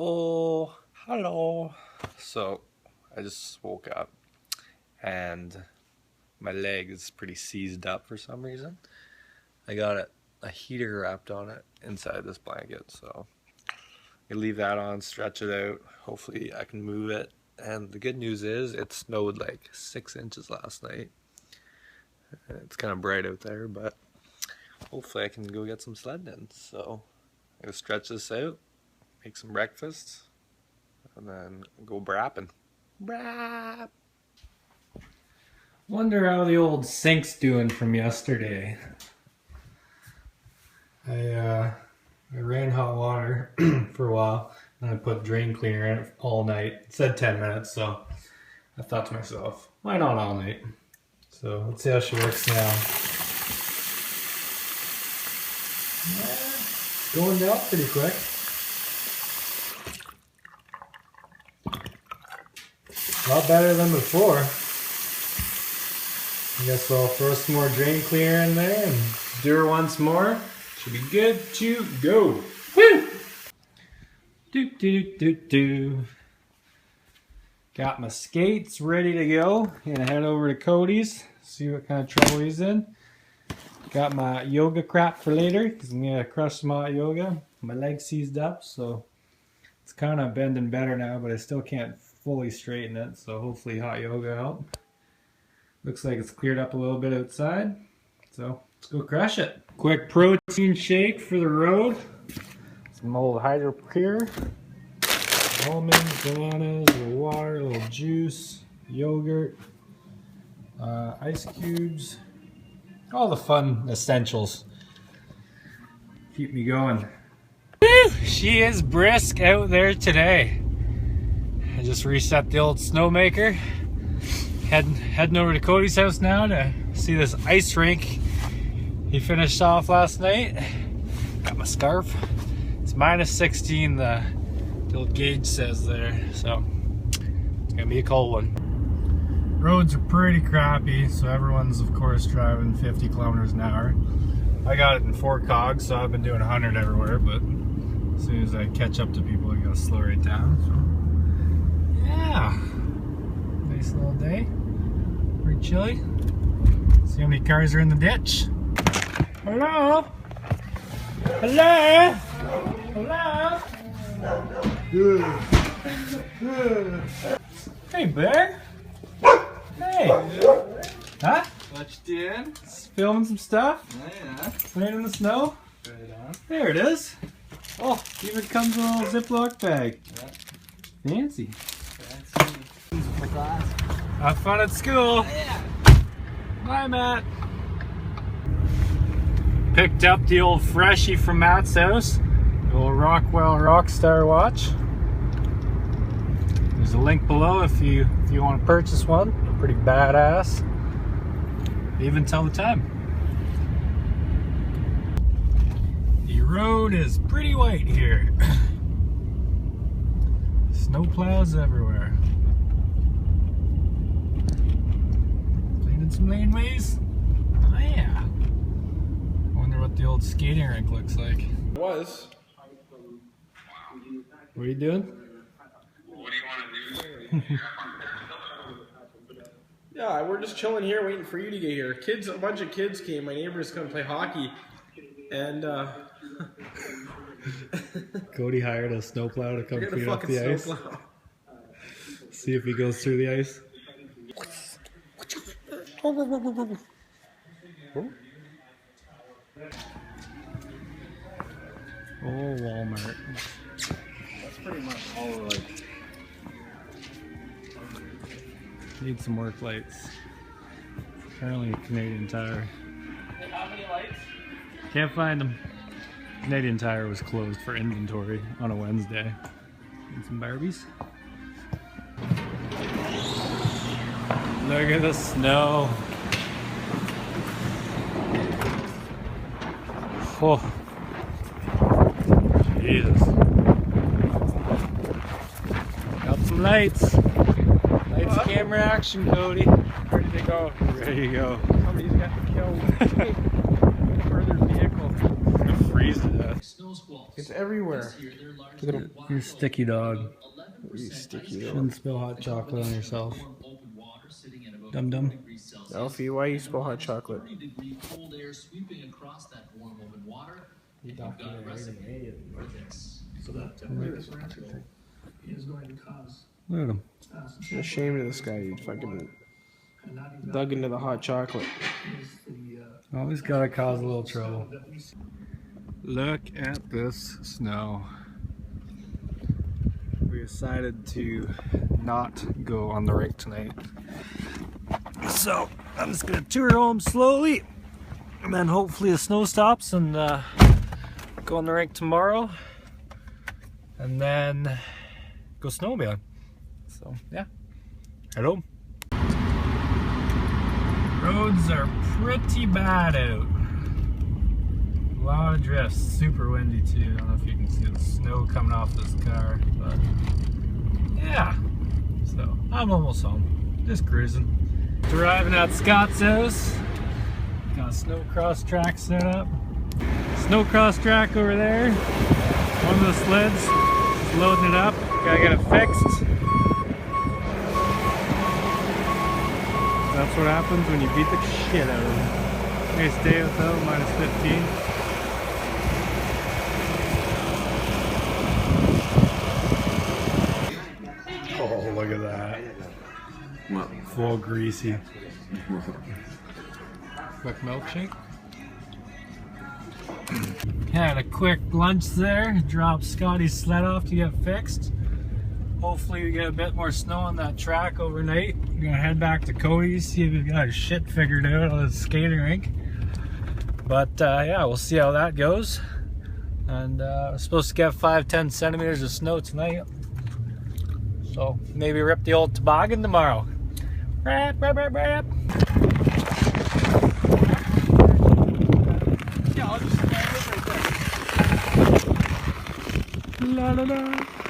Oh, hello. So I just woke up and my leg is pretty seized up for some reason. I got a heater wrapped on it inside this blanket, so I leave that on, stretch it out. Hopefully I can move it. And the good news is it snowed like 6 inches last night. It's kind of bright out there, but hopefully I can go get some sledding in. So I'm gonna stretch this out, make some breakfast, and then go brapping. Brap! Wonder how the old sink's doing from yesterday. I ran hot water for a while, and I put drain cleaner in it all night. It said 10 minutes, so I thought to myself, why not all night? So let's see how she works now. Yeah, going down pretty quick. A lot better than before. I guess I'll throw some more drain cleaner in there and do her once more. Should be good to go. Woo! Doop doop doop doop. Got my skates ready to go. Gonna head over to Codys, see what kind of trouble he's in. Got my yoga crap for later because I'm gonna crush some hot yoga. My leg's seized up, so it's kind of bending better now, but I still can't fully straighten it. So hopefully hot yoga help. Looks like it's cleared up a little bit outside, so let's go crush it. Quick protein shake for the road. Some old Hydro Pure. Almonds, bananas, a little water, a little juice, yogurt, ice cubes. All the fun essentials. Keep me going. Woo! She is brisk out there today. I just reset the old snowmaker. Heading over to Cody's house now to see this ice rink he finished off last night. Got my scarf. It's -16, the old gauge says there, so it's gonna be a cold one. Roads are pretty crappy, so everyone's of course driving 50 kilometers an hour. I got it in 4 cogs, so I've been doing 100 everywhere, but as soon as I catch up to people, I gotta slow right down. So yeah, nice little day. Pretty chilly. See how many cars are in the ditch. Hello? Hello? Hello? Hey, bear. Hey. Huh? What you doing? Just filming some stuff. Oh yeah. Playing in the snow. Right on. There it is. Oh, even comes in a little Ziploc bag. Yeah. Fancy. Fancy. For class. Have fun at school. Yeah. Bye, Matt. Picked up the old freshie from Matt's house. The old Rockwell Rockstar watch. There's a link below if you want to purchase one. Pretty badass. They even tell the time. The road is pretty white here. Snow plows everywhere. Cleaning some laneways. Oh yeah. Wonder what the old skating rink looks like. Was. What are you doing? What do you want to do? Yeah, we're just chilling here waiting for you to get here. A bunch of kids came. My neighbors come play hockey. And, Cody hired a snowplow to come we're gonna clean up fucking the ice. snowplow. See if he goes through the ice. Oh, Walmart. That's pretty much all like. Need some work lights. Apparently Canadian Tire. How many lights? Can't find them. Canadian Tire was closed for inventory on a Wednesday. Need some Barbies. Look at the snow. Oh. Jesus. Got some lights. Lights, camera, action, Cody. Ready to go. Ready to go. Somebody's got to kill further vehicle. It's gonna freeze to death. Snow squall. It's everywhere. You're a sticky dog. You sticky Shouldn't spill hot chocolate on yourself. Dum dum. Alfie, why you spill hot chocolate? Look at him. I'm ashamed of this guy. You fucking dug into the hot chocolate. Always gotta cause a little trouble. Look at this snow. We decided to not go on the rink tonight. So I'm just gonna tour home slowly and then hopefully the snow stops and go on the rink tomorrow and then go snowmobiling. So yeah, head home. Roads are pretty bad out. A lot of drifts, super windy too. I don't know if you can see the snow coming off this car, but yeah. So I'm almost home, just cruising. Arriving at Scott's house. Got a snowcross track set up. Snowcross track over there. One of the sleds, just loading it up. Gotta get it fixed. That's what happens when you beat the shit out of it. Nice day without -15. Oh, look at that. Full greasy. Quick milkshake. Had a quick lunch there. Dropped Scotty's sled off to get fixed. Hopefully we get a bit more snow on that track overnight. We're gonna head back to Codys, see if we've got his shit figured out on the skating rink. But yeah, we'll see how that goes. And we're supposed to get 5-10 centimeters of snow tonight. So maybe rip the old toboggan tomorrow. Rap, rap, rap, rap. Yeah, I'll just stand it right there. La la la.